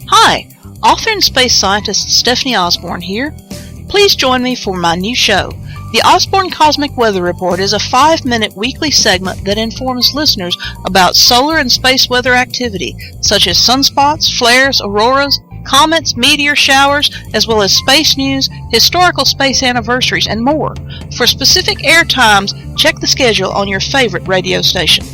Hi, author and space scientist Stephanie Osborne here. Please join me for my new show. The Osborne Cosmic Weather Report is a 5-minute weekly segment that informs listeners about solar and space weather activity, such as sunspots, flares, auroras, comets, meteor showers, as well as space news, historical space anniversaries, and more. For specific air times, check the schedule on your favorite radio station.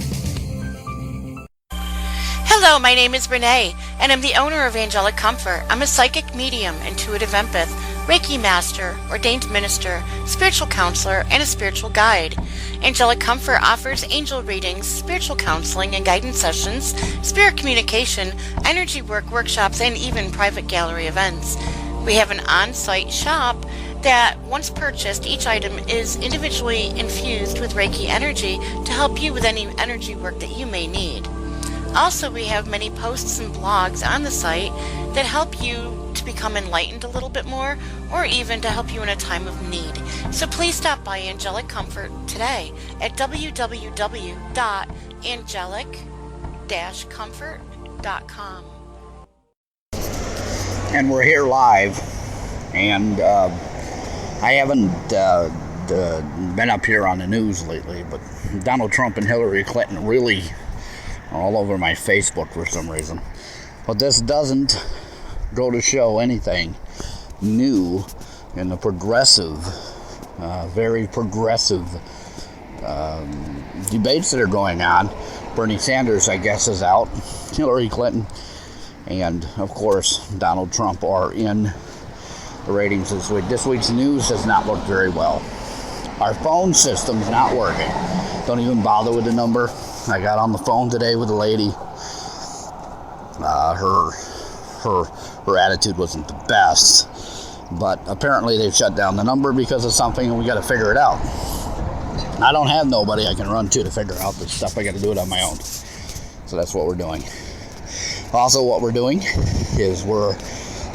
Hello, my name is Renee, and I'm the owner of Angelic Comfort. I'm a psychic medium, intuitive empath, Reiki master, ordained minister, spiritual counselor, and a spiritual guide. Angelic Comfort offers angel readings, spiritual counseling and guidance sessions, spirit communication, energy work workshops, and even private gallery events. We have an on-site shop that, once purchased, each item is individually infused with Reiki energy to help you with any energy work that you may need. Also, we have many posts and blogs on the site that help you to become enlightened a little bit more, or even to help you in a time of need. So please stop by Angelic Comfort today at www.angelic-comfort.com. And we're here live, and I haven't been up here on the news lately, but Donald Trump and Hillary Clinton really are all over my Facebook for some reason. But this doesn't go to show anything new in the progressive, very progressive debates that are going on. Bernie Sanders, I guess, is out. Hillary Clinton and, of course, Donald Trump are in the ratings this week. This week's news does not look very well. Our phone system's not working. Don't even bother with the number. I got on the phone today with a lady. Her attitude wasn't the best, but apparently they've shut down the number because of something, and we got to figure it out. I don't have nobody I can run to figure out this stuff. I got to do it on my own. So that's what we're doing. Also, what we're doing is we're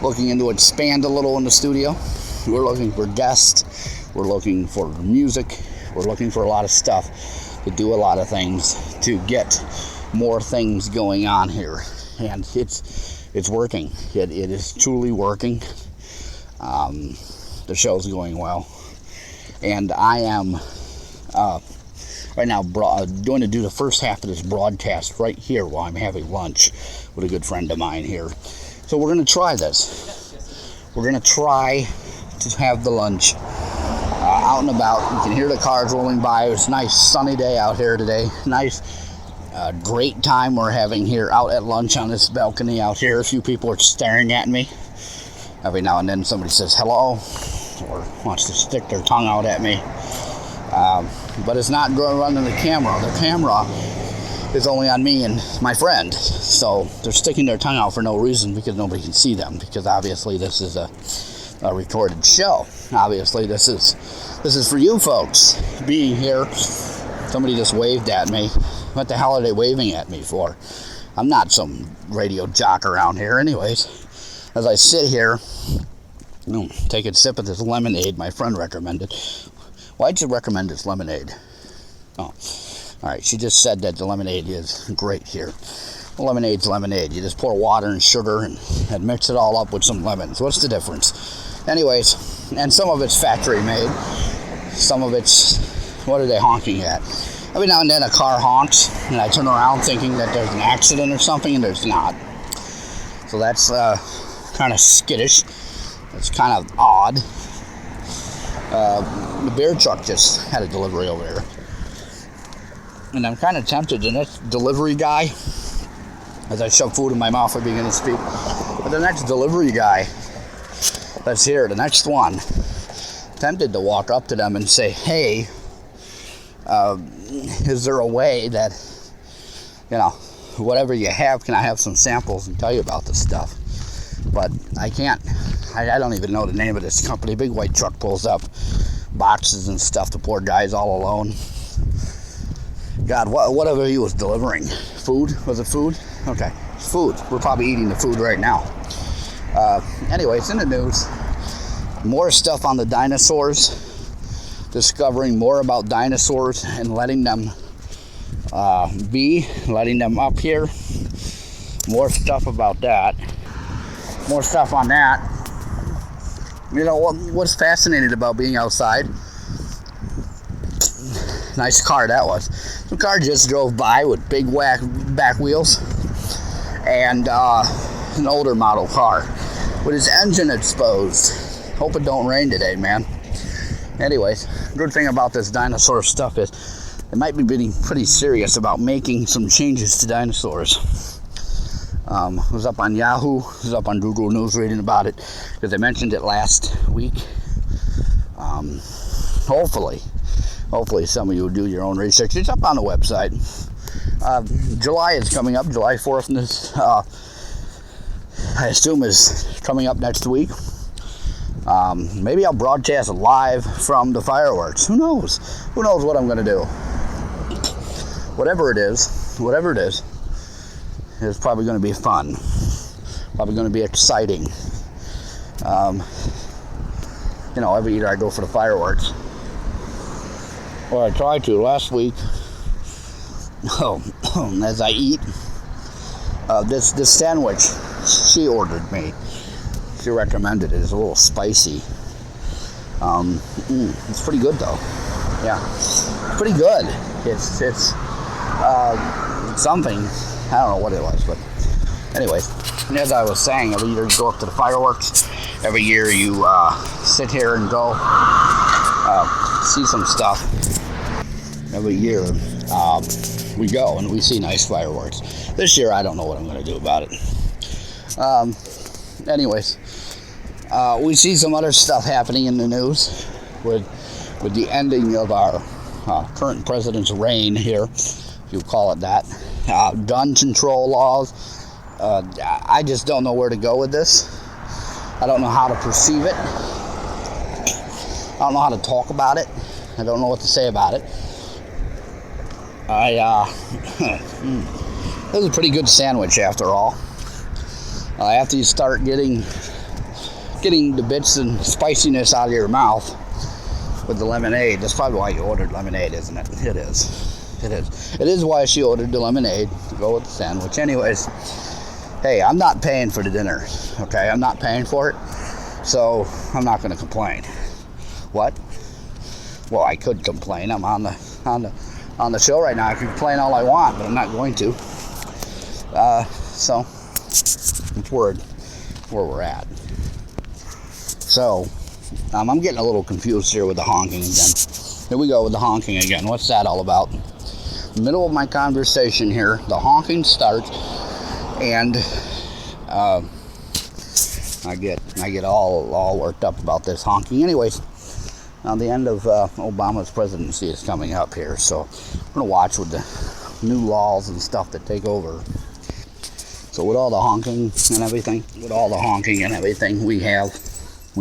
looking into expand a little in the studio. We're looking for guests. We're looking for music. We're looking for a lot of stuff to do a lot of things to get more things going on here, and it's working. It is truly working. The show's going well, and I am right now going to do the first half of this broadcast right here while I'm having lunch with a good friend of mine here. So we're going to try this. We're going to try to have the lunch out and about. You can hear the cars rolling by. It's a nice sunny day out here today. Nice, great time we're having here out at lunch on this balcony out here. A few people are staring at me. Every now and then somebody says hello or wants to stick their tongue out at me. But it's not going to run on the camera. The camera is only on me and my friend. So they're sticking their tongue out for no reason, because nobody can see them, because obviously this is a recorded show. Obviously this is for you folks being here. Somebody just waved at me. What the hell are they waving at me for? I'm not some radio jock around here. Anyways, as I sit here, take a sip of this lemonade my friend recommended. Why'd you recommend this lemonade? Oh, alright, she just said that the lemonade is great here. Well, lemonade's lemonade. You just pour water and sugar and mix it all up with some lemons. What's the difference? Anyways, and some of it's factory made. Some of it's, what are they honking at? Every now and then a car honks, and I turn around thinking that there's an accident or something, and there's not. So that's kind of skittish. It's kind of odd. The beer truck just had a delivery over here. And I'm kind of tempted. The next delivery guy, as I shove food in my mouth, I begin to speak. But the next delivery guy that's here, the next one, tempted to walk up to them and say, hey, is there a way that, whatever you have, can I have some samples and tell you about this stuff? But I can't. I don't even know the name of this company. Big white truck pulls up, boxes and stuff. The poor guy's all alone. God, whatever he was delivering. Food? Was it food? Okay, it's food. We're probably eating the food right now. Anyways, in the news, more stuff on the dinosaurs, discovering more about dinosaurs and letting them letting them up here. More stuff about that. More stuff on that. You know, what's fascinating about being outside? Nice car that was. Some car just drove by with big back wheels. And an older model car with his engine exposed. Hope it don't rain today, man. Anyways, good thing about this dinosaur stuff is they might be getting pretty serious about making some changes to dinosaurs. I was up on Yahoo, I was up on Google News reading about it because they mentioned it last week. Hopefully some of you will do your own research. It's up on the website. July is coming up, July 4th, and this, I assume is coming up next week. Maybe I'll broadcast live from the fireworks. Who knows? Who knows what I'm going to do? Whatever it is, it's probably going to be fun. Probably going to be exciting. You know, every year I go for the fireworks. Or I tried to last week. As I eat this sandwich she ordered me. She recommended it. It's a little spicy. It's pretty good though. Yeah, it's pretty good. It's something. I don't know what it was, but anyways, as I was saying, every year you go up to the fireworks. Every year you sit here and go see some stuff. Every year we go and we see nice fireworks. This year I don't know what I'm going to do about it. Anyways, we see some other stuff happening in the news with the ending of our current president's reign here, if you call it that. Gun control laws. I just don't know where to go with this. I don't know how to perceive it. I don't know how to talk about it. I don't know what to say about it. This is a pretty good sandwich after all. After you start getting the bits and spiciness out of your mouth with the lemonade. That's probably why you ordered lemonade, isn't it? It is why she ordered the lemonade to go with the sandwich. Anyways, hey, I'm not paying for the dinner, okay? I'm not paying for it, so I'm not going to complain. What? Well, I could complain. I'm on the show right now. I can complain all I want, but I'm not going to. So it's where we're at. So I'm getting a little confused here with the honking again. Here we go with the honking again. What's that all about? Middle of my conversation here, the honking starts, and I get all worked up about this honking. Anyways, now the end of Obama's presidency is coming up here, so I'm gonna watch with the new laws and stuff that take over. So with all the honking and everything, we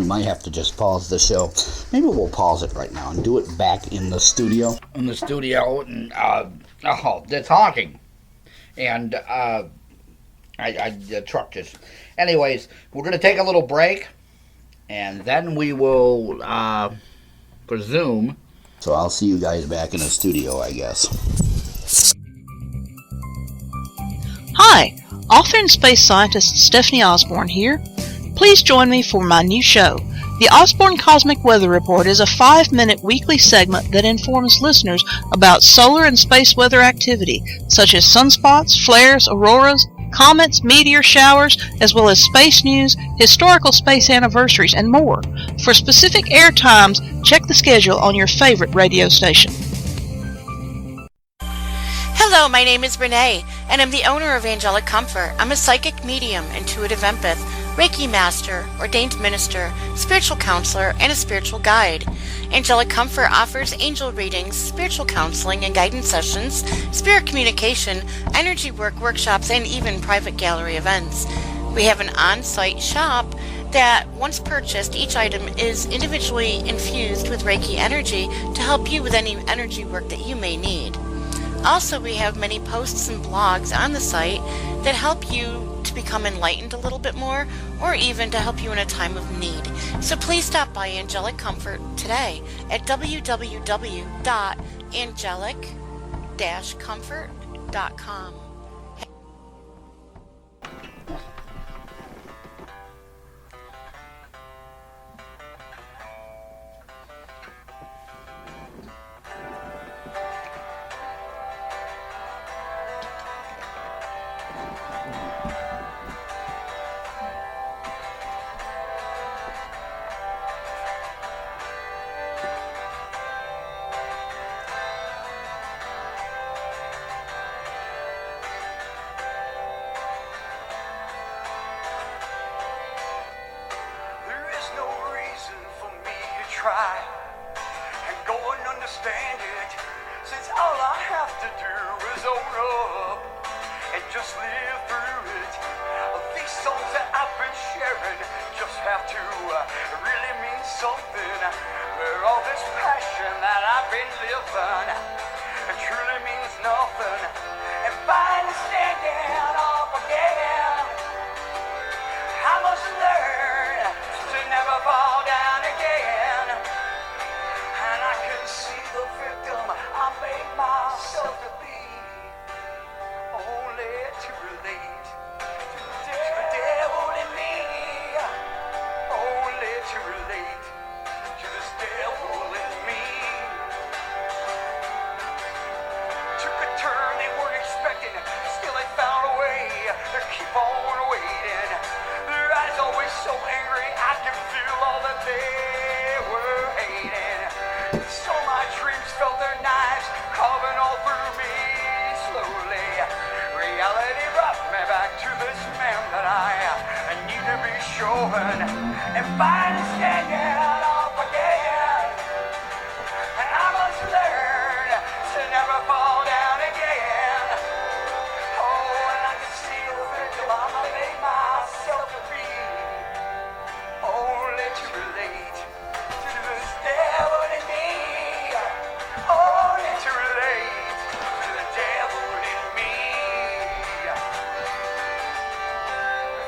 might have to just pause the show. Maybe we'll pause it right now and do it back in the studio. And that's honking. And the truck just... Anyways, we're going to take a little break, and then we will presume. So I'll see you guys back in the studio, I guess. Hi, author and space scientist Stephanie Osborne here. Please join me for my new show. The Osborne Cosmic Weather Report is a 5-minute weekly segment that informs listeners about solar and space weather activity, such as sunspots, flares, auroras, comets, meteor showers, as well as space news, historical space anniversaries, and more. For specific air times, check the schedule on your favorite radio station. Hello, my name is Renee, and I'm the owner of Angelic Comfort. I'm a psychic medium, intuitive empath, Reiki master, ordained minister, spiritual counselor, and a spiritual guide. Angelic Comfort offers angel readings, spiritual counseling and guidance sessions, spirit communication, energy work workshops, and even private gallery events. We have an on-site shop that, once purchased, each item is individually infused with Reiki energy to help you with any energy work that you may need. Also, we have many posts and blogs on the site that help you to become enlightened a little bit more, or even to help you in a time of need. So please stop by Angelic Comfort today at www.angelic-comfort.com. sharing just have to really mean something. Where all this passion that I've been living truly means nothing. And finally standing up again, I must learn to never fall down again. And I can see the victim I made myself to be, only to relate to the devil in me, only to relate to this devil in me. Took a turn they weren't expecting, still they found a way to keep on waiting. Their eyes always so angry, I can feel all that they were hating. So my dreams felt their knives carving all through me slowly. Reality brought me back to this man that I need to be showing. And finally standing up again, and I must learn to never fall down again. Oh, and I can see the victim I made myself to be, only to relate to this devil in me, only to relate to the devil in me.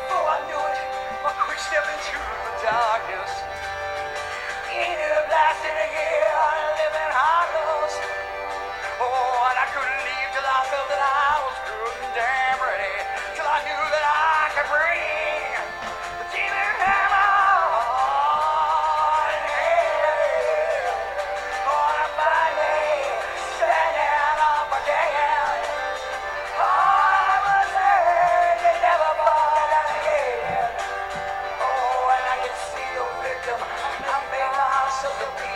Before I knew it, my quick step into the darkness, into the blasting again, living heartless. Oh, and I couldn't leave till I felt that I was good and damn ready, till I knew that I could bring the demon hammer in hell. Oh, and I finally standing up again. Oh, I was hurt and never fall down again. Oh, and I can see the victim I made myself to be,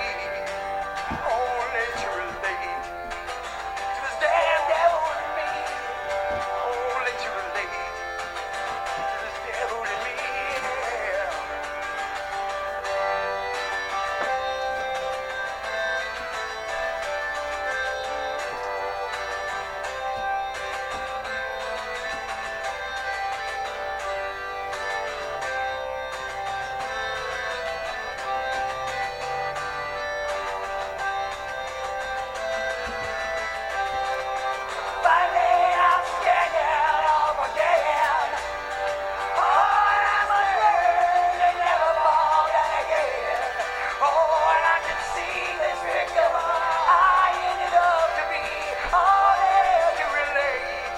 only to relate to this damn devil in me, only to relate to this devil in me. Finally, I'm standing up again. Oh, and I must learn to never fall down again. Oh, and I can see this victim I ended up to be, only to relate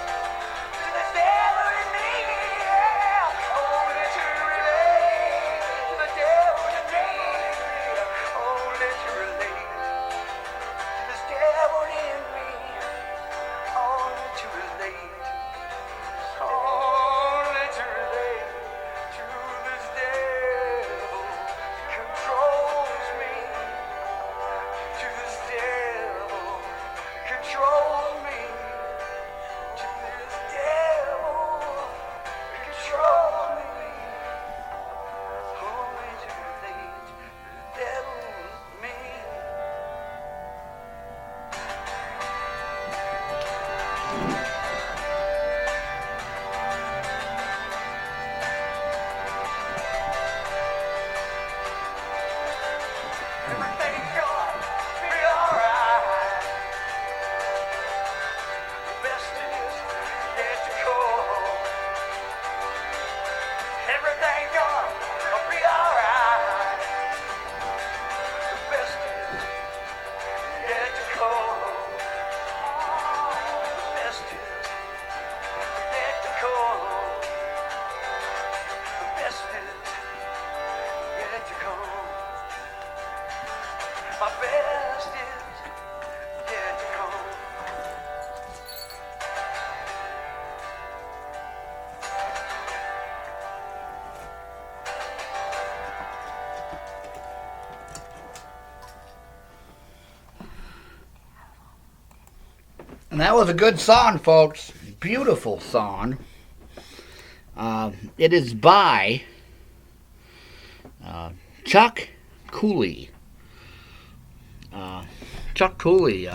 to this devil in me, yeah. Only to relate to the devil in me, only to relate to this devil in me, only to relate, only to relate to this devil that controls me, to this devil that controls me, to this devil that controls me, only to relate to the devil in me. Everything's gonna be alright. The best is yet to come. Everything's gonna be alright. The best is yet to come. The best is yet to come. The best is yet to come. My best is yet to come. And that was a good song, folks. Beautiful song. It is by Chuck Cooley. Chuck Cooley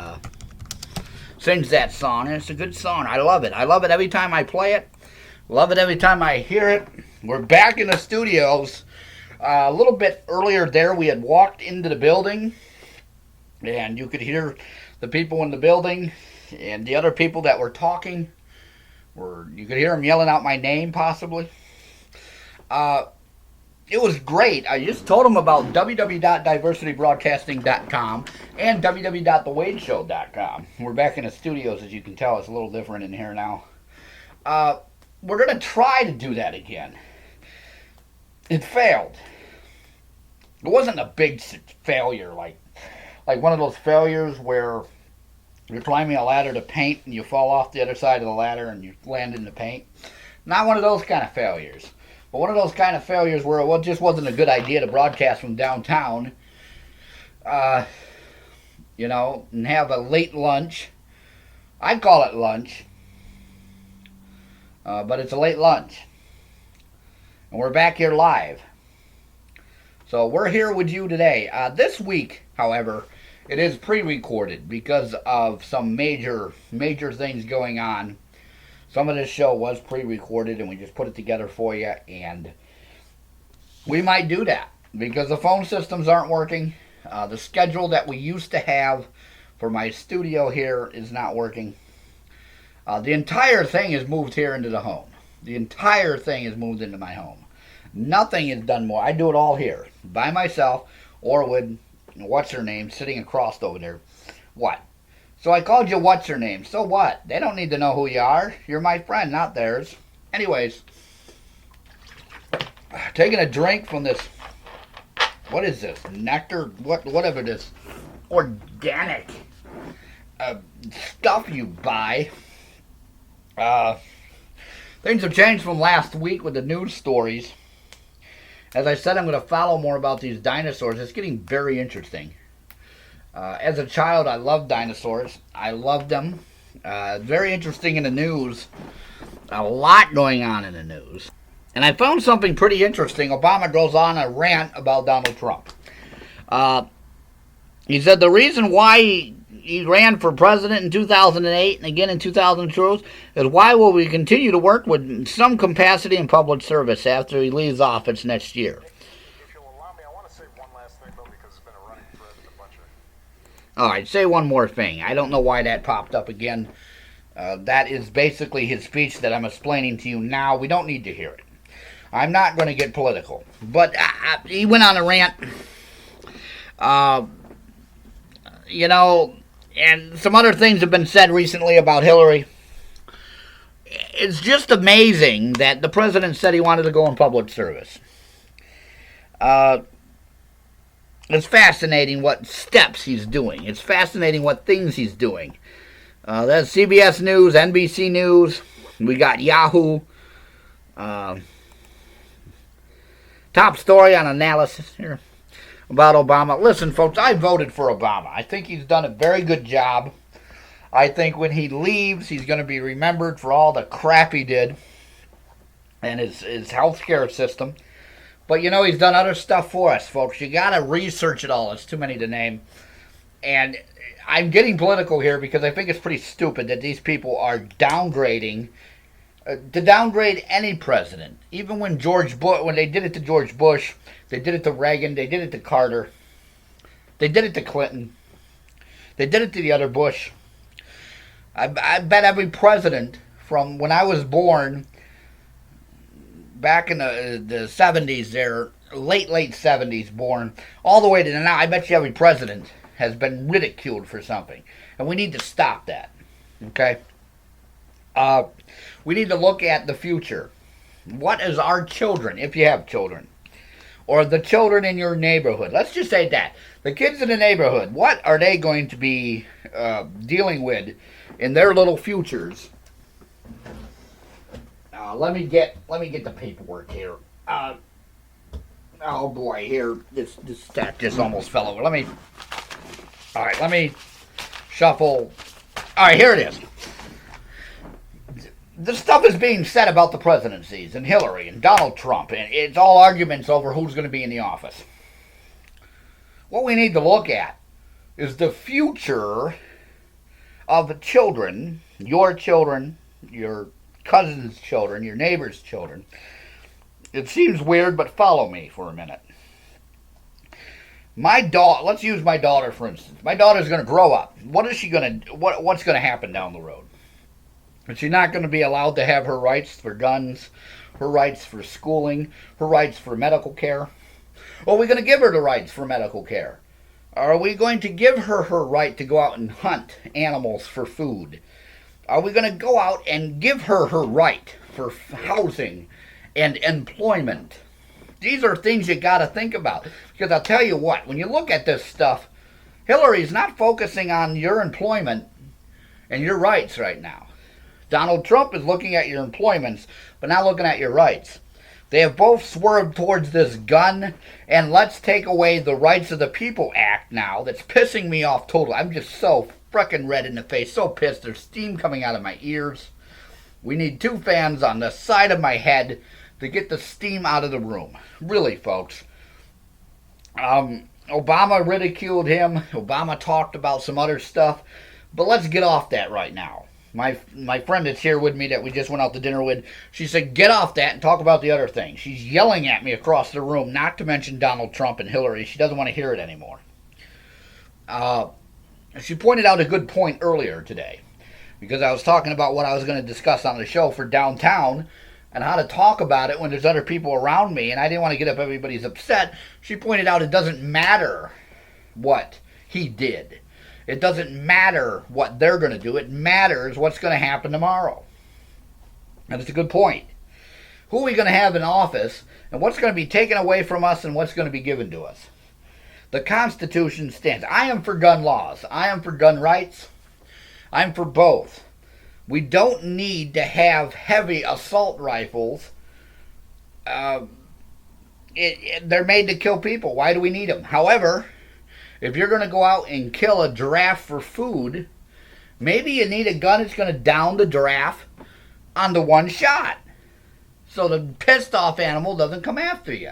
sings that song, and it's a good song. I love it. I love it every time I play it. Love it every time I hear it. We're back in the studios. A little bit earlier there, we had walked into the building, and you could hear the people in the building and the other people that were talking. You could hear them yelling out my name, possibly. It was great. I just told them about www.diversitybroadcasting.com and www.thewadeshow.com. We're back in the studios, as you can tell. It's a little different in here now. We're going to try to do that again. It failed. It wasn't a big failure, like one of those failures where you're climbing a ladder to paint and you fall off the other side of the ladder and you land in the paint. Not one of those kind of failures. But one of those kind of failures where it just wasn't a good idea to broadcast from downtown, and have a late lunch. I call it lunch, but it's a late lunch. And we're back here live. So we're here with you today. This week, however, it is pre-recorded because of some major things going on. Some of this show was pre-recorded and we just put it together for you, and we might do that because the phone systems aren't working. The schedule that we used to have for my studio here is not working. The entire thing is moved here into the home. The entire thing is moved into my home. Nothing is done more. I do it all here by myself or with what's her name sitting across over there. What? So I called you what's her name. So what? They don't need to know who you are. You're my friend, not theirs. Anyways, taking a drink from this. What is this? Nectar? Whatever this organic stuff you buy. Things have changed from last week with the news stories. As I said, I'm going to follow more about these dinosaurs. It's getting very interesting. As a child, I loved dinosaurs. I loved them. Very interesting in the news. A lot going on in the news. And I found something pretty interesting. Obama goes on a rant about Donald Trump. He said the reason why he ran for president in 2008 and again in 2012 is why will we continue to work with some capacity in public service after he leaves office next year. If you'll allow me, I want to say one last thing, though, because it's been a running thread with a bunch of... All right, say one more thing. I don't know why that popped up again. That is basically his speech that I'm explaining to you now. We don't need to hear it. I'm not going to get political. But he went on a rant. And some other things have been said recently about Hillary. It's just amazing that the president said he wanted to go in public service. It's fascinating what steps he's doing. It's fascinating what things he's doing. That's CBS News, NBC News. We got Yahoo. Top story on analysis here about Obama. Listen, folks, I voted for Obama. I think he's done a very good job. I think when he leaves, he's going to be remembered for all the crap he did and his health care system. But, he's done other stuff for us, folks. You got to research it all. It's too many to name. And I'm getting political here because I think it's pretty stupid that these people are downgrading. To downgrade any president, even when when they did it to George Bush, they did it to Reagan, they did it to Carter, they did it to Clinton, they did it to the other Bush. I bet every president from when I was born, back in the 70s there, late 70s born, all the way to now, I bet you every president has been ridiculed for something. And we need to stop that, okay? We need to look at the future. What is our children, if you have children, or the children in your neighborhood? Let's just say that. The kids in the neighborhood, what are they going to be dealing with in their little futures? Let me get the paperwork here. Oh boy, here, this stack just almost fell over. Let me shuffle. All right, here it is. The stuff is being said about the presidencies and Hillary and Donald Trump, and it's all arguments over who's going to be in the office. What we need to look at is the future of the children, your cousin's children, your neighbor's children, It seems weird, but follow me for a minute. My daughter, let's use my daughter for instance. My daughter's going to grow up. What's going to happen down the road? Is she not going to be allowed to have her rights for guns, her rights for schooling, her rights for medical care? Or are we going to give her the rights for medical care? Are we going to give her her right to go out and hunt animals for food? Are we going to go out and give her her right for housing and employment? These are things you got to think about. Because I'll tell you what, when you look at this stuff, Hillary's not focusing on your employment and your rights right now. Donald Trump is looking at your employments, but not looking at your rights. They have both swerved towards this gun and let's take away the rights of the people act now. That's pissing me off totally. I'm just so frickin' red in the face, so pissed. There's steam coming out of my ears. We need 2 fans on the side of my head to get the steam out of the room. Really, folks. Obama ridiculed him. Obama talked about some other stuff. But let's get off that right now. My friend that's here with me that we just went out to dinner with, she said, get off that and talk about the other thing. She's yelling at me across the room, not to mention Donald Trump and Hillary. She doesn't want to hear it anymore. She pointed out a good point earlier today, because I was talking about what I was going to discuss on the show for downtown and how to talk about it when there's other people around me, and I didn't want to get up everybody's upset. She pointed out it doesn't matter what he did. It doesn't matter what they're going to do. It matters what's going to happen tomorrow. And it's a good point. Who are we going to have in office, and what's going to be taken away from us, and what's going to be given to us? The Constitution stands. I am for gun laws. I am for gun rights. I'm for both. We don't need to have heavy assault rifles. They're made to kill people. Why do we need them? However, if you're going to go out and kill a giraffe for food, maybe you need a gun that's going to down the giraffe on the one shot, so the pissed off animal doesn't come after you.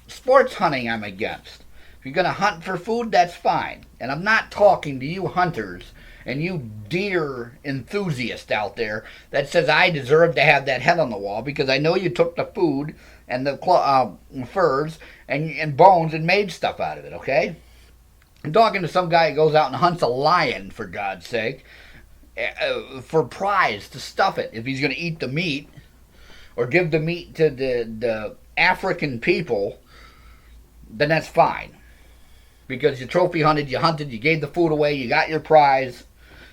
Sports hunting I'm against. If you're going to hunt for food, that's fine. And I'm not talking to you hunters and you deer enthusiast out there that says I deserve to have that head on the wall because I know you took the food and the furs and bones and made stuff out of it, okay? I'm talking to some guy who goes out and hunts a lion, for God's sake, for prize to stuff it. If he's going to eat the meat or give the meat to the African people, then that's fine. Because you trophy hunted, you gave the food away, you got your prize,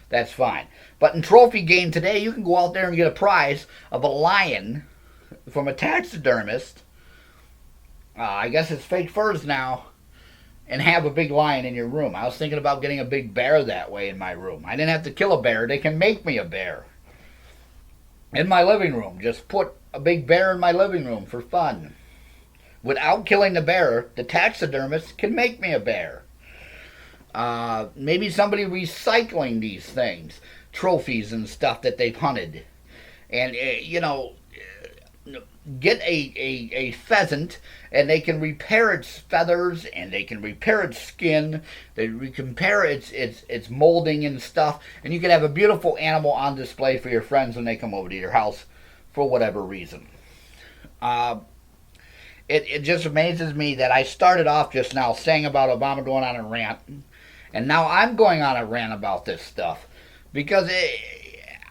that's fine. But in trophy game today, you can go out there and get a prize of a lion from a taxidermist, I guess it's fake furs now, and have a big lion in your room. I was thinking about getting a big bear that way in my room. I didn't have to kill a bear, they can make me a bear. In my living room, just put a big bear in my living room for fun. Without killing the bear, the taxidermist can make me a bear. Maybe somebody recycling these things, trophies and stuff that they've hunted. And, get a pheasant, and they can repair its feathers, and they can repair its skin, they can repair its molding and stuff, and you can have a beautiful animal on display for your friends when they come over to your house for whatever reason. It just amazes me that I started off just now saying about Obama going on a rant, and now I'm going on a rant about this stuff, because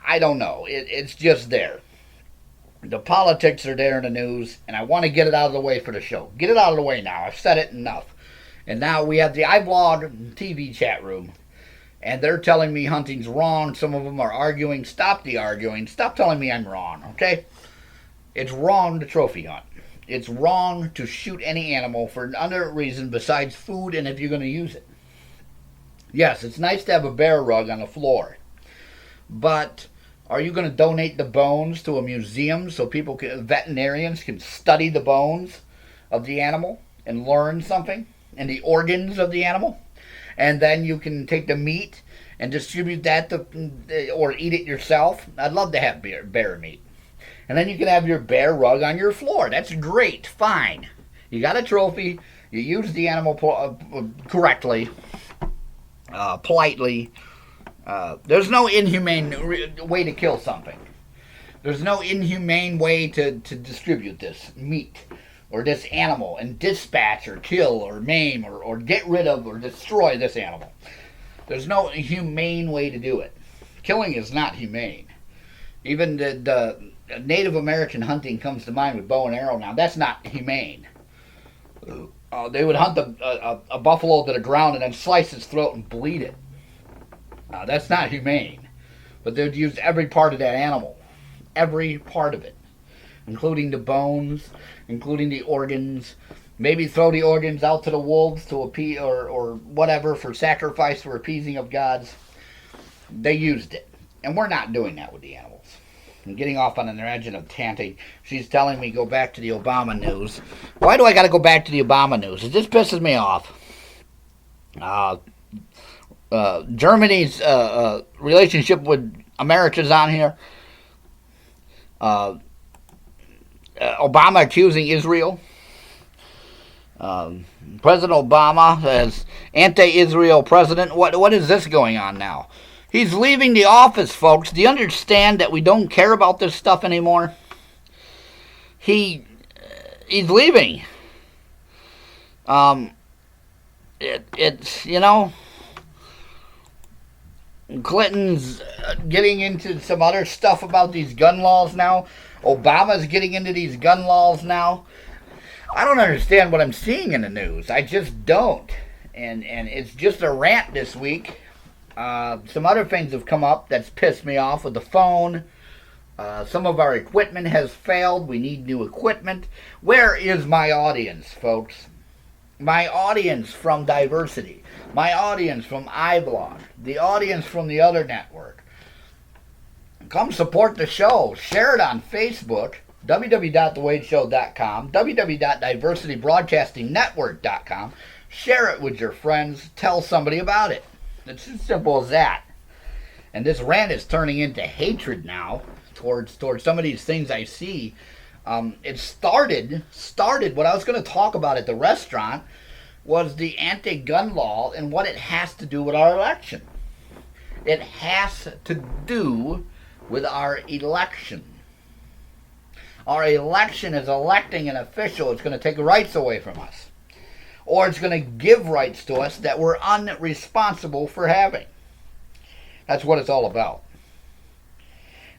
I don't know, it's just there. The politics are there in the news, and I want to get it out of the way for the show. Get it out of the way now. I've said it enough. And now we have the iVlog TV chat room, and they're telling me hunting's wrong. Some of them are arguing. Stop the arguing. Stop telling me I'm wrong, okay? It's wrong to trophy hunt. It's wrong to shoot any animal for another reason besides food and if you're going to use it. Yes, it's nice to have a bear rug on the floor, but are you going to donate the bones to a museum so veterinarians can study the bones of the animal and learn something, and the organs of the animal? And then you can take the meat and distribute that or eat it yourself. I'd love to have bear meat. And then you can have your bear rug on your floor. That's great. Fine. You got a trophy. You used the animal correctly, politely. There's no inhumane way to kill something. There's no inhumane way to distribute this meat or this animal and dispatch or kill or maim or get rid of or destroy this animal. There's no humane way to do it. Killing is not humane. Even the Native American hunting comes to mind with bow and arrow now. That's not humane. They would hunt a buffalo to the ground and then slice its throat and bleed it. That's not humane. But they'd use every part of that animal. Every part of it. Including the bones, including the organs. Maybe throw the organs out to the wolves to appease or whatever for sacrifice for appeasing of gods. They used it. And we're not doing that with the animals. I'm getting off on an tangent of Tanty. She's telling me go back to the Obama news. Why do I got to go back to the Obama news? It just pisses me off. Germany's relationship with America's on here. Obama accusing Israel. President Obama as anti-Israel president. What is this going on now? He's leaving the office, folks. Do you understand that we don't care about this stuff anymore? He's leaving. It's Clinton's getting into some other stuff about these gun laws now. Obama's getting into these gun laws now. I don't understand what I'm seeing in the news. I just don't. And it's just a rant this week. Some other things have come up that's pissed me off with the phone. Some of our equipment has failed. We need new equipment. Where is my audience, folks? My audience from Diversity. My audience from iBlog. The audience from the other network. Come support the show. Share it on Facebook. www.thewadeshow.com. www.diversitybroadcastingnetwork.com. Share it with your friends. Tell somebody about it. It's as simple as that. And this rant is turning into hatred now towards some of these things I see. It started what I was going to talk about at the restaurant was the anti-gun law and what it has to do with our election. It has to do with our election. Our election is electing an official that's going to take rights away from us. Or it's going to give rights to us that we're unresponsible for having. That's what it's all about.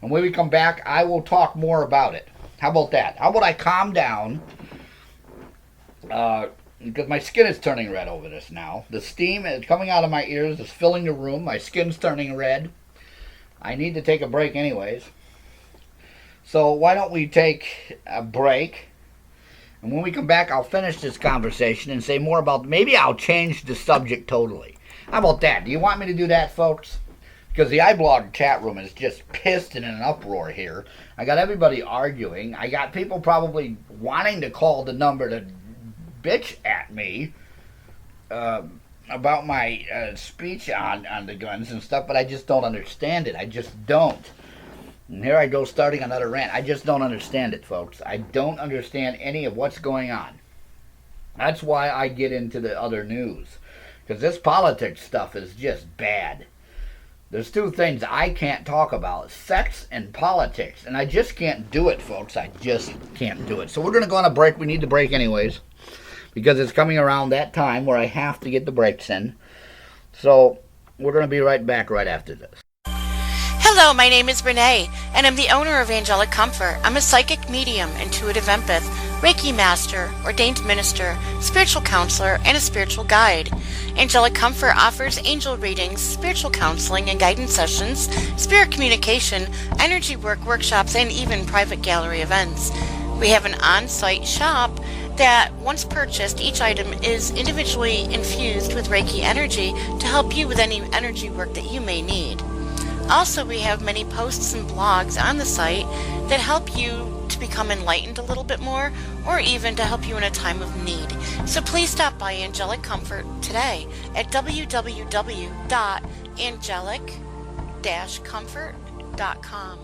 And when we come back, I will talk more about it. How about that? How about I calm down? Because my skin is turning red over this now. The steam is coming out of my ears. It's filling the room. My skin's turning red. I need to take a break anyways. So why don't we take a break? And when we come back, I'll finish this conversation and say more about, maybe I'll change the subject totally. How about that? Do you want me to do that, folks? Because the iBlog chat room is just pissed and in an uproar here. I got everybody arguing. I got people probably wanting to call the number to bitch at me about my speech on the guns and stuff, but I just don't understand it. I just don't. And here I go starting another rant. I just don't understand it, folks. I don't understand any of what's going on. That's why I get into the other news. Because this politics stuff is just bad. There's two things I can't talk about. Sex and politics. And I just can't do it, folks. I just can't do it. So we're going to go on a break. We need the break anyways. Because it's coming around that time where I have to get the breaks in. So we're going to be right back right after this. Hello, my name is Renee, and I'm the owner of Angelic Comfort. I'm a psychic medium, intuitive empath, Reiki master, ordained minister, spiritual counselor, and a spiritual guide. Angelic Comfort offers angel readings, spiritual counseling and guidance sessions, spirit communication, energy work workshops, and even private gallery events. We have an on-site shop that, once purchased, each item is individually infused with Reiki energy to help you with any energy work that you may need. Also, we have many posts and blogs on the site that help you to become enlightened a little bit more, or even to help you in a time of need. So please stop by Angelic Comfort today at www.angelic-comfort.com.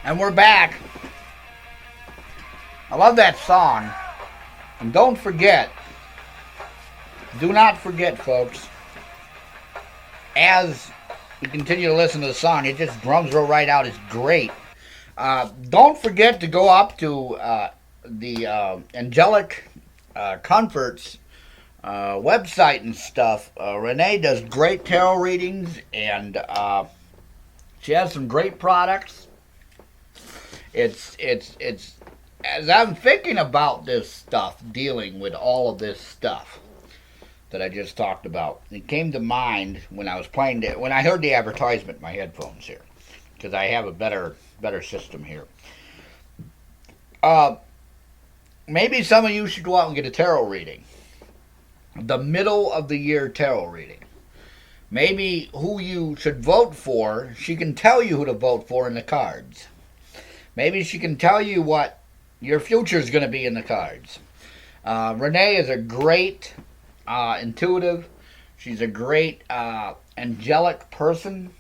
And we're back. I love that song. And don't forget, do not forget, folks, as you continue to listen to the song, it just drums roll right out. It's great. Don't forget to go up to the Angelic Comforts website and stuff. Renee does great tarot readings, and she has some great products. It's as I'm thinking about this stuff, dealing with all of this stuff that I just talked about, it came to mind when I was playing when I heard the advertisement in my headphones here, because I have a better system here. Maybe some of you should go out and get a tarot reading. The middle of the year tarot reading. Maybe who you should vote for, she can tell you who to vote for in the cards. Maybe she can tell you what your future is going to be in the cards. Renee is a great intuitive. She's a great angelic person.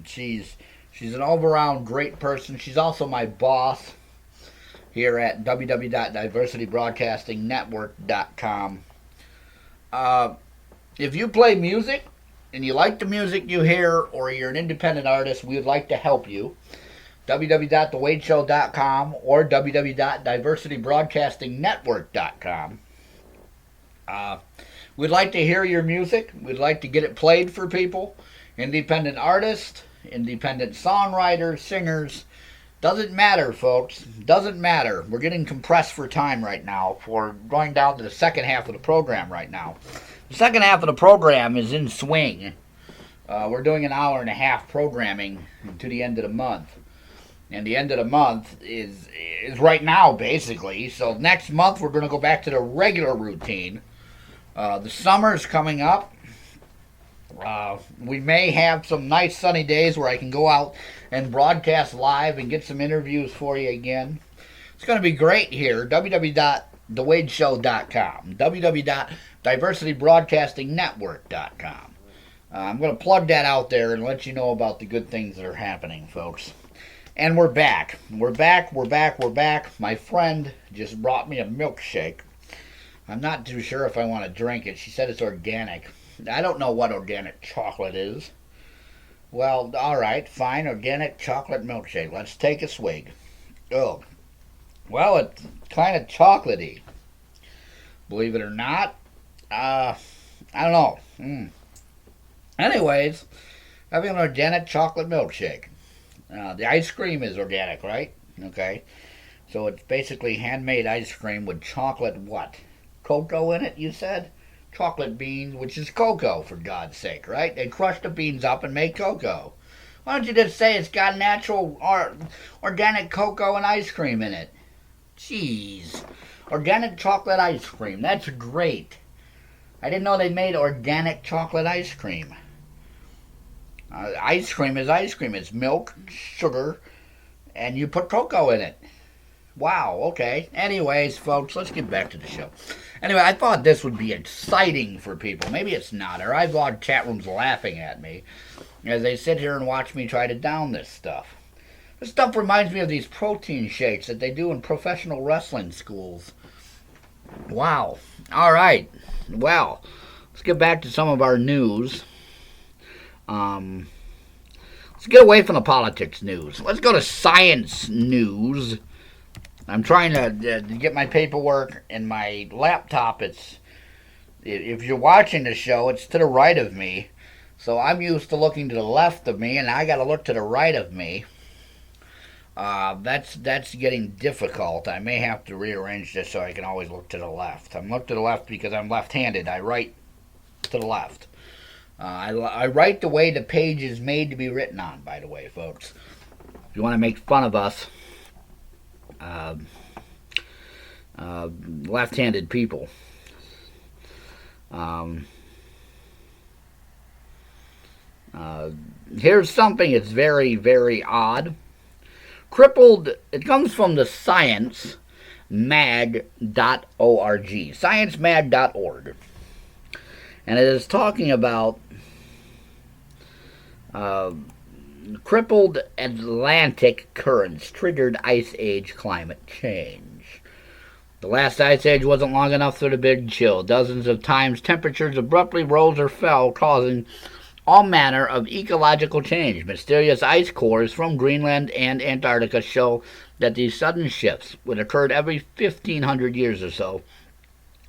She's an all-around great person. She's also my boss here at www.diversitybroadcastingnetwork.com. If you play music and you like the music you hear, or you're an independent artist, we would like to help you. www.thewadeshow.com or www.diversitybroadcastingnetwork.com. We'd like to hear your music. We'd like to get it played for people. Independent artists, independent songwriters, singers. Doesn't matter, folks. Doesn't matter. We're getting compressed for time right now. We're going down to the second half of the program right now. The second half of the program is in swing. We're doing an hour and a half programming to the end of the month. And the end of the month is right now, basically. So next month, we're going to go back to the regular routine. The summer's coming up. We may have some nice sunny days where I can go out and broadcast live and get some interviews for you again. It's going to be great here. www.thewadeshow.com. www.diversitybroadcastingnetwork.com. I'm going to plug that out there and let you know about the good things that are happening, folks. And we're back. We're back. My friend just brought me a milkshake. I'm not too sure if I want to drink it. She said it's organic. I don't know what organic chocolate is. Well, all right, fine. Organic chocolate milkshake. Let's take a swig. Oh, well, it's kind of chocolatey. Believe it or not. I don't know. Anyways, having an organic chocolate milkshake. The ice cream is organic, right? Okay. So it's basically handmade ice cream with chocolate what? Cocoa in it, you said? Chocolate beans, which is cocoa, for God's sake, right? They crush the beans up and make cocoa. Why don't you just say it's got natural organic cocoa and ice cream in it? Jeez. Organic chocolate ice cream. That's great. I didn't know they made organic chocolate ice cream. Ice cream is ice cream. It's milk, sugar, and you put cocoa in it. Wow, okay. Anyways, folks, let's get back to the show. Anyway, I thought this would be exciting for people. Maybe it's not, or I've had chat rooms laughing at me as they sit here and watch me try to down this stuff. This stuff reminds me of these protein shakes that they do in professional wrestling schools. Wow. All right. Well, let's get back to some of our news. Let's get away from the politics news. Let's go to science news. I'm trying to get my paperwork and my laptop. If you're watching the show, it's to the right of me. So I'm used to looking to the left of me, and I got to look to the right of me. That's getting difficult. I may have to rearrange this so I can always look to the left. I'm looking to the left because I'm left-handed. I write to the left. I write the way the page is made to be written on, by the way, folks. If you want to make fun of us, left-handed people. Here's something that's very, very odd. Crippled, it comes from the sciencemag.org. Sciencemag.org. And it is talking about crippled Atlantic currents triggered Ice Age climate change. The last Ice Age wasn't long enough for the Big Chill. Dozens of times temperatures abruptly rose or fell, causing all manner of ecological change. Mysterious ice cores from Greenland and Antarctica show that these sudden shifts, which occurred every 1,500 years or so,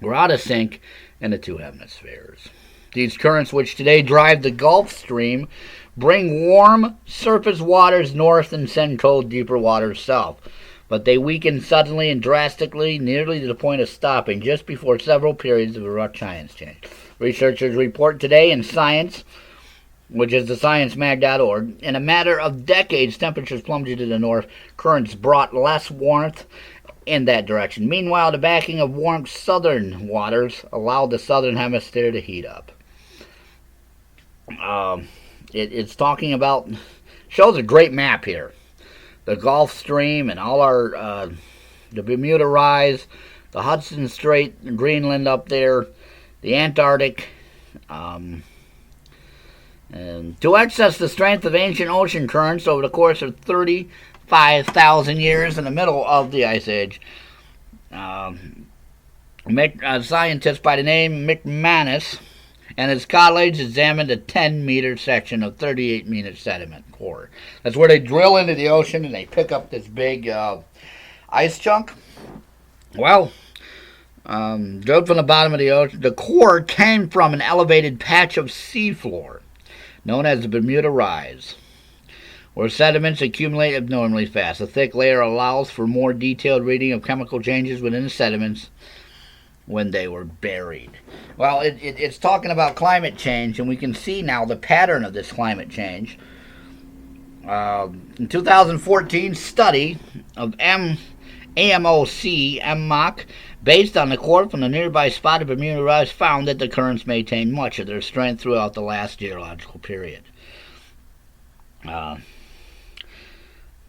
were out of sync in the two hemispheres. These currents, which today drive the Gulf Stream, bring warm surface waters north and send cold, deeper waters south. But they weaken suddenly and drastically, nearly to the point of stopping, just before several periods of abrupt science change. Researchers report today in Science, which is the sciencemag.org, in a matter of decades, temperatures plummeted to the north. Currents brought less warmth in that direction. Meanwhile, the backing of warm southern waters allowed the southern hemisphere to heat up. It's talking about, shows a great map here. The Gulf Stream and all our, the Bermuda Rise, the Hudson Strait, Greenland up there, the Antarctic. And to access the strength of ancient ocean currents over the course of 35,000 years in the middle of the Ice Age, scientist by the name McManus and his colleagues examined a 10-meter section of 38-meter sediment core. That's where they drill into the ocean and they pick up this big ice chunk. Well, drilled from the bottom of the ocean, the core came from an elevated patch of seafloor known as the Bermuda Rise, where sediments accumulate abnormally fast. A thick layer allows for more detailed reading of chemical changes within the sediments when they were buried. Well, it's talking about climate change, and we can see now the pattern of this climate change. In 2014 study of MMOC, based on the core from the nearby spot of Bermuda Rise, found that the currents maintained much of their strength throughout the last geological period.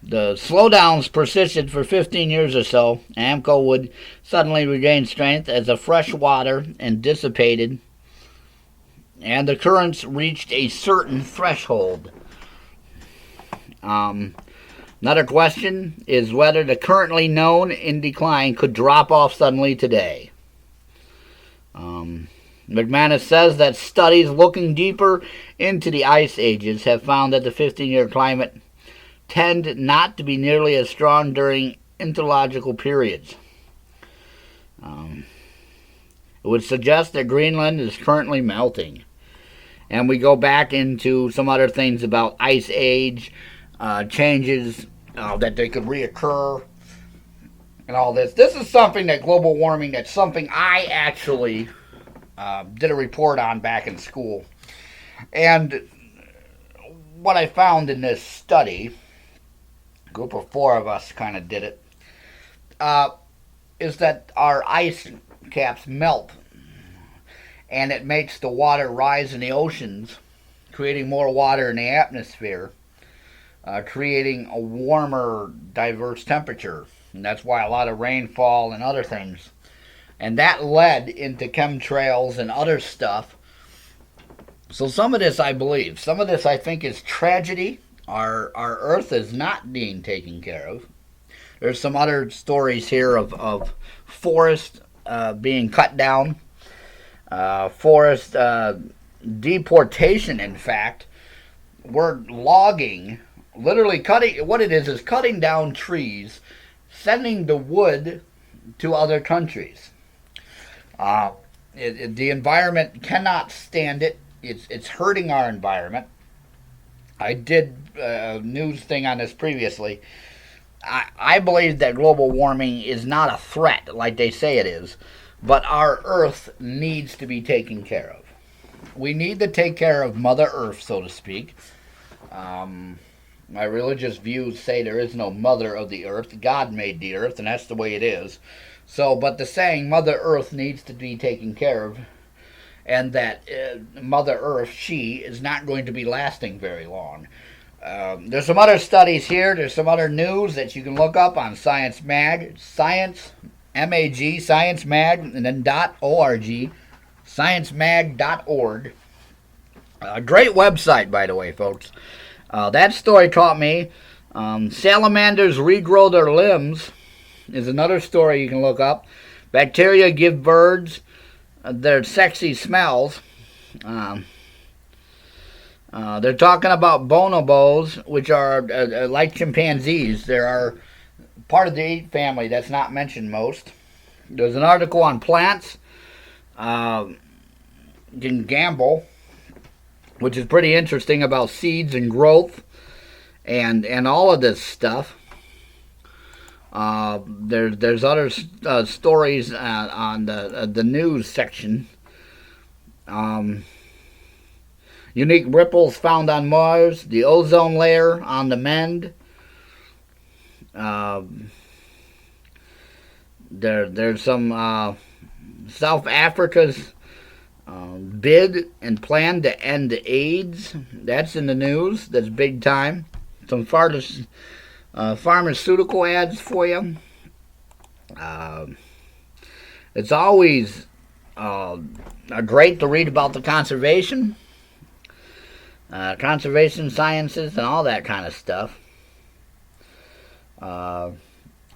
The slowdowns persisted for 15 years or so. AMCO would suddenly regain strength as the fresh water and dissipated, and the currents reached a certain threshold. Another question is whether the currently known in decline could drop off suddenly today. McManus says that studies looking deeper into the ice ages have found that the 15-year climate tend not to be nearly as strong during interlogical periods. It would suggest that Greenland is currently melting. And we go back into some other things about ice age, changes that they could reoccur, and all this. This is something that global warming, that's something I actually did a report on back in school. And what I found in this study, a group of 4 of us kind of did it, is that our ice caps melt, and it makes the water rise in the oceans, creating more water in the atmosphere, creating a warmer, diverse temperature. And that's why a lot of rainfall and other things. And that led into chemtrails and other stuff. So some of this I believe. Some of this I think is tragedy. Our Earth is not being taken care of. There's some other stories here of forests being cut down. Forest deportation, in fact. We're logging, literally cutting. What it is cutting down trees, sending the wood to other countries. The environment cannot stand it. It's hurting our environment. I did a news thing on this previously. I believe that global warming is not a threat like they say it is, but our Earth needs to be taken care of. We need to take care of Mother Earth, so to speak. My religious views say there is no mother of the earth. God made the earth, and that's the way it is. So, but the saying Mother Earth needs to be taken care of, and that Mother Earth, she, is not going to be lasting very long. There's some other studies here. There's some other news that you can look up on Science Mag, Science, M-A-G, Science Mag, and then .org, sciencemag.org. A great website, by the way, folks. That story taught me. Salamanders regrow their limbs is another story you can look up. Bacteria give birds their sexy smells. They're talking about bonobos, which are like chimpanzees. They are part of the ape family that's not mentioned most. There's an article on plants. You can gamble, which is pretty interesting, about seeds and growth and all of this stuff. There's other stories on the news section. Unique ripples found on Mars, the ozone layer on the mend. There's some South Africa's bid and plan to end AIDS. That's in the news. That's big time. Some pharmaceutical ads for you. It's always great to read about the conservation sciences and all that kind of stuff.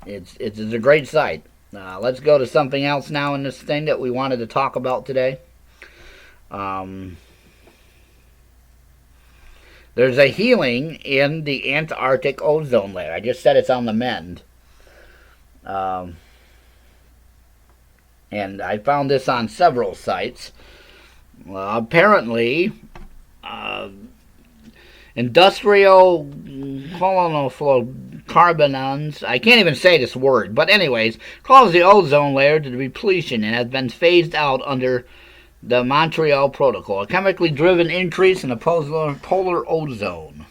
It's a great site. Let's go to something else now in this thing that we wanted to talk about today. There's a healing in the Antarctic ozone layer. I just said it's on the mend. And I found this on several sites. Apparently, industrial chlorofluorocarbons, I can't even say this word, but anyways, cause the ozone layer to depletion and has been phased out under the Montreal Protocol. A chemically driven increase in the polar ozone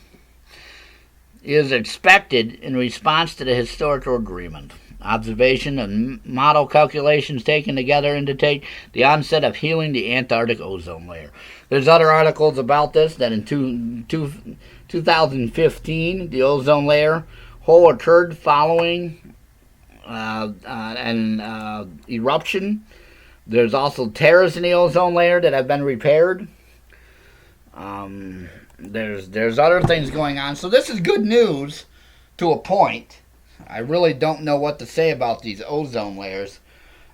is expected in response to the historical agreement. Observation and model calculations taken together indicate the onset of healing the Antarctic ozone layer. There's other articles about this that in 2015, the ozone layer hole occurred following an eruption. There's also tears in the ozone layer that have been repaired. There's other things going on. So this is good news to a point. I really don't know what to say about these ozone layers.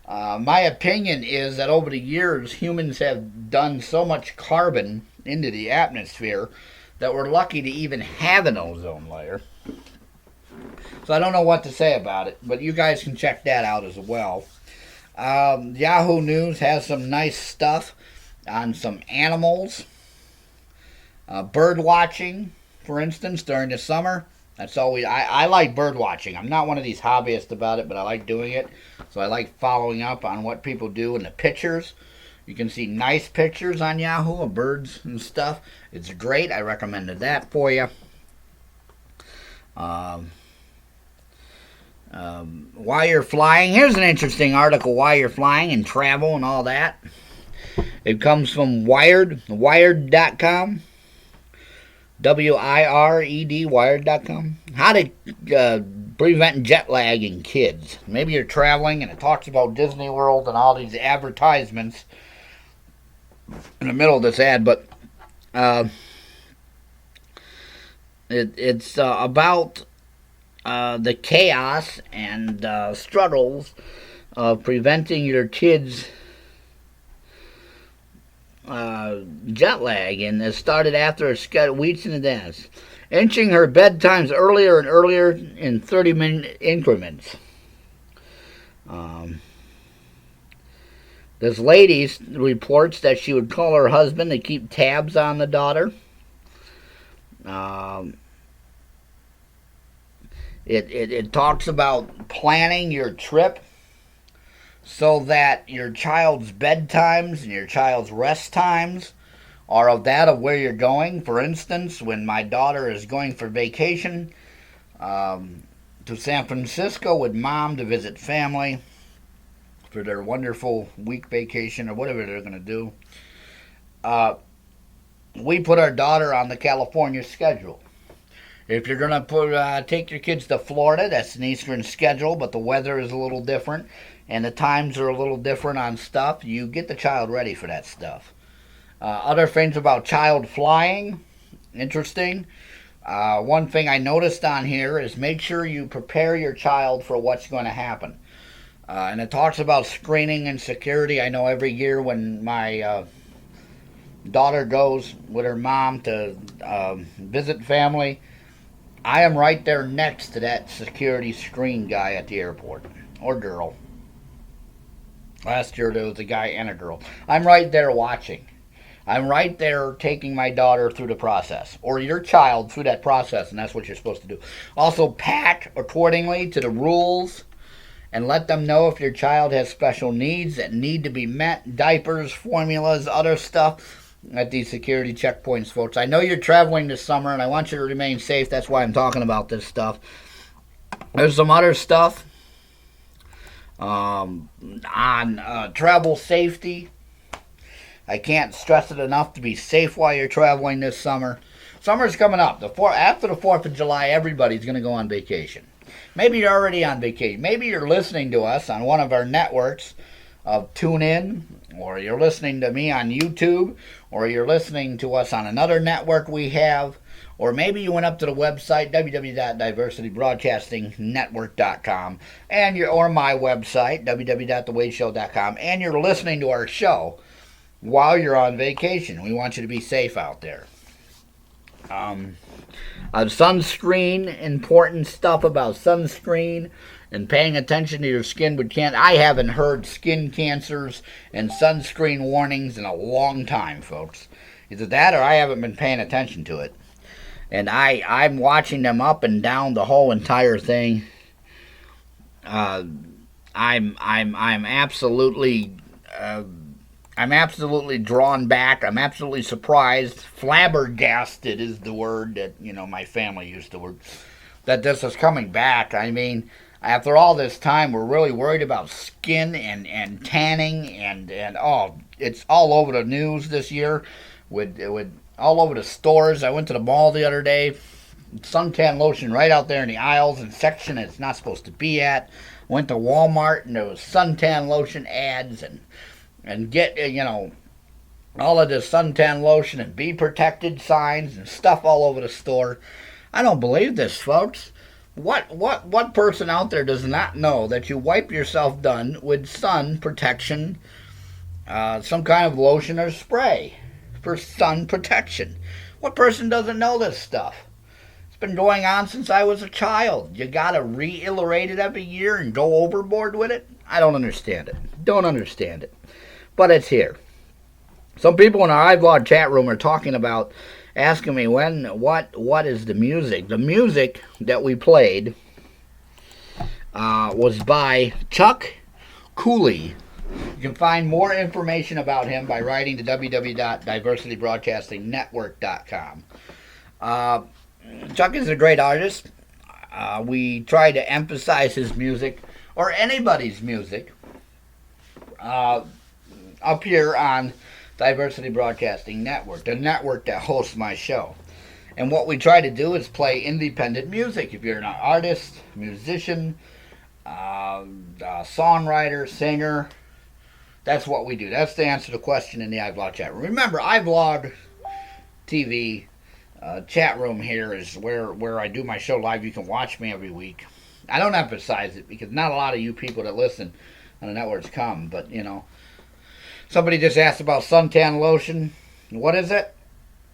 My opinion is that over the years, humans have done so much carbon into the atmosphere that we're lucky to even have an ozone layer. So I don't know what to say about it, but you guys can check that out as well. Yahoo News has some nice stuff on some animals. Bird watching, for instance, during the summer. That's always, I like bird watching. I'm not one of these hobbyists about it, but I like doing it. So I like following up on what people do in the pictures. You can see nice pictures on Yahoo of birds and stuff. It's great. I recommended that for you. While you're flying, here's an interesting article, Why You're Flying and Travel and all that. It comes from Wired.com. WIRED, Wired.com. How to prevent jet lag in kids. Maybe you're traveling and it talks about Disney World and all these advertisements in the middle of this ad, but it's about the chaos and struggles of preventing your kids' jet lag, and it started after weeks in advance. Inching her bedtimes earlier and earlier in 30-minute increments. This lady reports that she would call her husband to keep tabs on the daughter. It talks about planning your trip so that your child's bedtimes and your child's rest times are of that of where you're going. For instance, when my daughter is going for vacation to San Francisco with mom to visit family for their wonderful week vacation or whatever they're going to do, we put our daughter on the California schedule. If you're going to take your kids to Florida, that's an Eastern schedule, but the weather is a little different and the times are a little different on stuff. You get the child ready for that stuff. Other things about child flying, interesting. One thing I noticed on here is make sure you prepare your child for what's going to happen. And it talks about screening and security. I know every year when my daughter goes with her mom to visit family, I am right there next to that security screen guy at the airport, or girl. Last year there was a guy and a girl. I'm right there watching. I'm right there taking my daughter through the process, or your child through that process, and that's what you're supposed to do. Also, pack accordingly to the rules and let them know if your child has special needs that need to be met, diapers, formulas, other stuff at these security checkpoints, folks. I know you're traveling this summer, and I want you to remain safe. That's why I'm talking about this stuff. There's some other stuff on travel safety. I can't stress it enough to be safe while you're traveling this summer. Summer's coming up. After the 4th of July, everybody's going to go on vacation. Maybe you're already on vacation. Maybe you're listening to us on one of our networks of TuneIn, or you're listening to me on YouTube, or you're listening to us on another network we have, or maybe you went up to the website, www.diversitybroadcastingnetwork.com, or my website, www.thewadeshow.com, and you're listening to our show while you're on vacation. We want you to be safe out there. Sunscreen, important stuff about sunscreen and paying attention to your skin. I haven't heard skin cancers and sunscreen warnings in a long time, folks. Either that or I haven't been paying attention to it. And I'm watching them up and down the whole entire thing. I'm absolutely drawn back. I'm absolutely surprised. Flabbergasted is the word that, my family used the word, that this is coming back. I mean, after all this time, we're really worried about skin and tanning and it's all over the news this year with all over the stores. I went to the mall the other day. Suntan lotion right out there in the aisles and section it's not supposed to be at. Went to Walmart and there was suntan lotion ads and get, all of this suntan lotion and be protected signs and stuff all over the store. I don't believe this, folks. What person out there does not know that you wipe yourself done with sun protection, some kind of lotion or spray for sun protection? What person doesn't know this stuff? It's been going on since I was a child. You gotta reiterate it every year and go overboard with it? I don't understand it. Don't understand it. But it's here. Some people in our iVlog chat room are talking about, asking me what is the music. The music that we played was by Chuck Cooley. You can find more information about him by writing to www.diversitybroadcastingnetwork.com. Chuck is a great artist. We try to emphasize his music, or anybody's music, up here on Diversity Broadcasting Network, the network that hosts my show. And what we try to do is play independent music. If you're an artist, musician, songwriter, singer, that's what we do. That's the answer to the question in the iVlog chat room. Remember, iVlog TV chat room here is where I do my show live. You can watch me every week. I don't emphasize it because not a lot of you people that listen on the networks come, but somebody just asked about suntan lotion. What is it?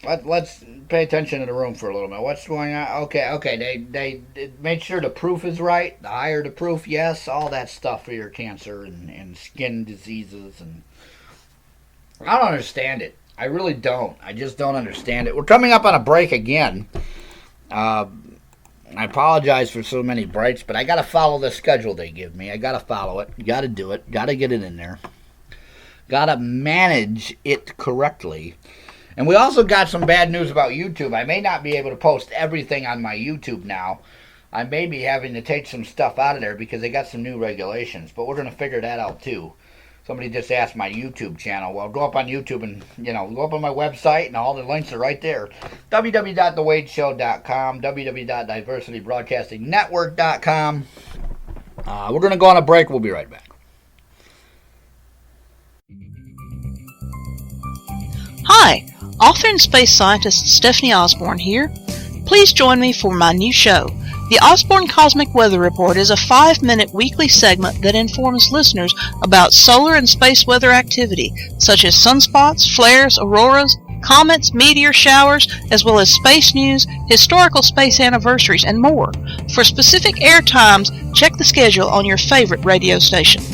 Let's pay attention to the room for a little bit. What's going on? Okay. They make sure the proof is right. The higher the proof, yes, all that stuff for your cancer and skin diseases. And I don't understand it. I really don't. I just don't understand it. We're coming up on a break again. I apologize for so many breaks, but I got to follow the schedule they give me. I got to follow it. Got to do it. Got to get it in there. Got to manage it correctly. And we also got some bad news about YouTube. I may not be able to post everything on my YouTube now. I may be having to take some stuff out of there because they got some new regulations. But we're going to figure that out too. Somebody just asked my YouTube channel. Well, go up on YouTube and, go up on my website and all the links are right there. www.thewadeshow.com, www.diversitybroadcastingnetwork.com. We're going to go on a break. We'll be right back. Hi, author and space scientist Stephanie Osborne here. Please join me for my new show. The Osborne Cosmic Weather Report is a 5-minute weekly segment that informs listeners about solar and space weather activity, such as sunspots, flares, auroras, comets, meteor showers, as well as space news, historical space anniversaries, and more. For specific air times, check the schedule on your favorite radio station.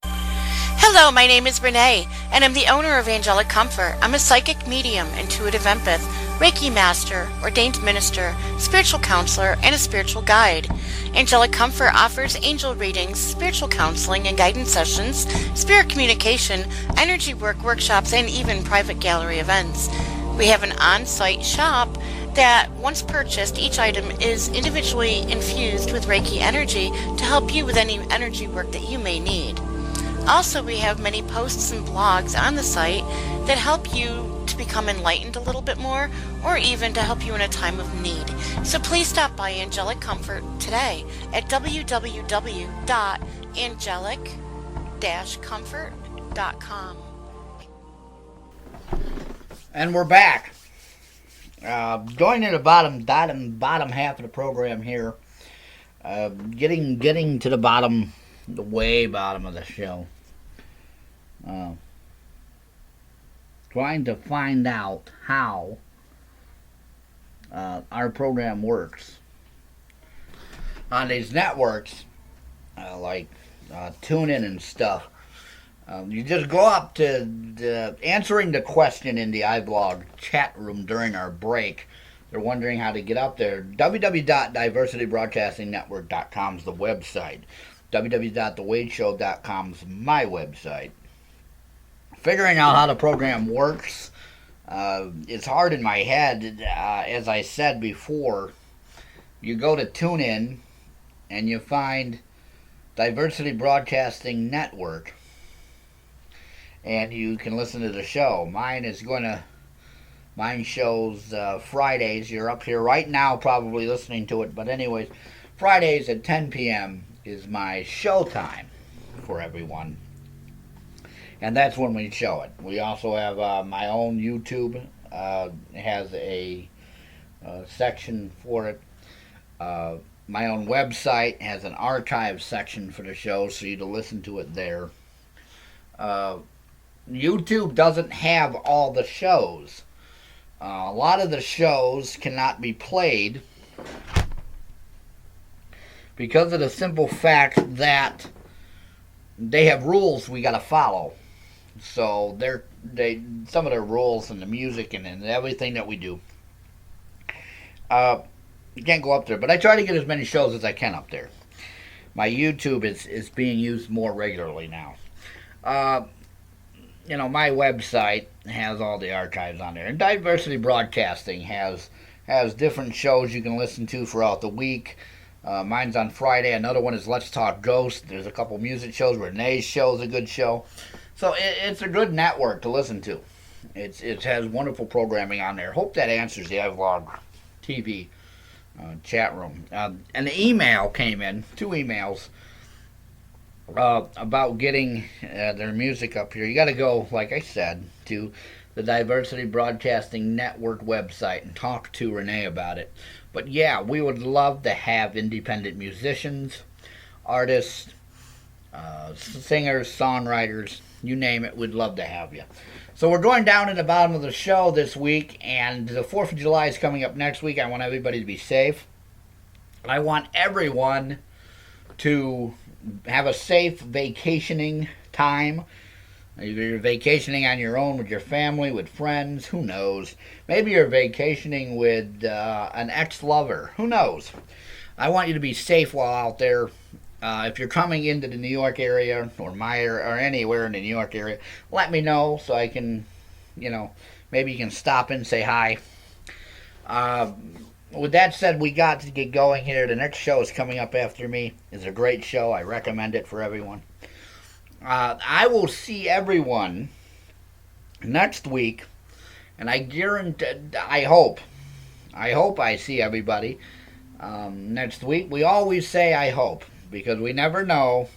Hello, my name is Renee, and I'm the owner of Angelic Comfort. I'm a psychic medium, intuitive empath, Reiki master, ordained minister, spiritual counselor, and a spiritual guide. Angelic Comfort offers angel readings, spiritual counseling and guidance sessions, spirit communication, energy work workshops, and even private gallery events. We have an on-site shop that, once purchased, each item is individually infused with Reiki energy to help you with any energy work that you may need. Also, we have many posts and blogs on the site that help you to become enlightened a little bit more, or even to help you in a time of need. So please stop by Angelic Comfort today at www.angelic-comfort.com. And we're back. Going to the bottom half of the program here. Getting to the bottom, the way bottom of the show. Trying to find out how our program works on these networks, like TuneIn and stuff. You just go up to answering the question in the iBlog chat room during our break. They're wondering how to get up there. www.diversitybroadcastingnetwork.com is the website. www.thewadeshow.com is my website. Figuring out how the program works, it's hard in my head. As I said before, you go to TuneIn and you find Diversity Broadcasting Network, and you can listen to the show. Mine shows Fridays. You're up here right now probably listening to it, but anyways, Fridays at 10 p.m. is my show time for everyone. And that's when we show it. We also have my own YouTube. Has a section for it. My own website has an archive section for the show, so you can listen to it there. YouTube doesn't have all the shows. A lot of the shows cannot be played because of the simple fact that they have rules we got to follow. So some of their rules and the music and everything that we do, you can't go up there. But I try to get as many shows as I can up there. My YouTube is being used more regularly now. My website has all the archives on there. And Diversity Broadcasting has different shows you can listen to throughout the week. Mine's on Friday. Another one is Let's Talk Ghost. There's a couple music shows. Renee's show is a good show. So it's a good network to listen to. It has wonderful programming on there. Hope that answers the iVlog TV chat room. And the email came in, 2 emails, about getting their music up here. You got to go, like I said, to the Diversity Broadcasting Network website and talk to Renee about it. But yeah, we would love to have independent musicians, artists, singers, songwriters, you name it, we'd love to have you. So we're going down to the bottom of the show this week, and the 4th of July is coming up next week. I want everybody to be safe. I want everyone to have a safe vacationing time. Either you're vacationing on your own with your family, with friends, who knows. Maybe you're vacationing with an ex-lover, who knows. I want you to be safe while out there. If you're coming into the New York area or or anywhere in the New York area, let me know so I can, maybe you can stop in and say hi. With that said, we got to get going here. The next show is coming up after me. It's a great show. I recommend it for everyone. I will see everyone next week, and I guarantee, I hope I see everybody next week. We always say I hope, because we never know.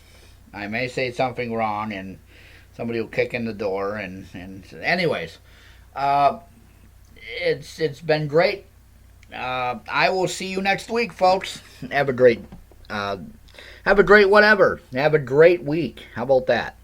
I may say something wrong, and somebody will kick in the door, and anyways, it's been great. I will see you next week, folks. Have a great whatever. Have a great week. How about that?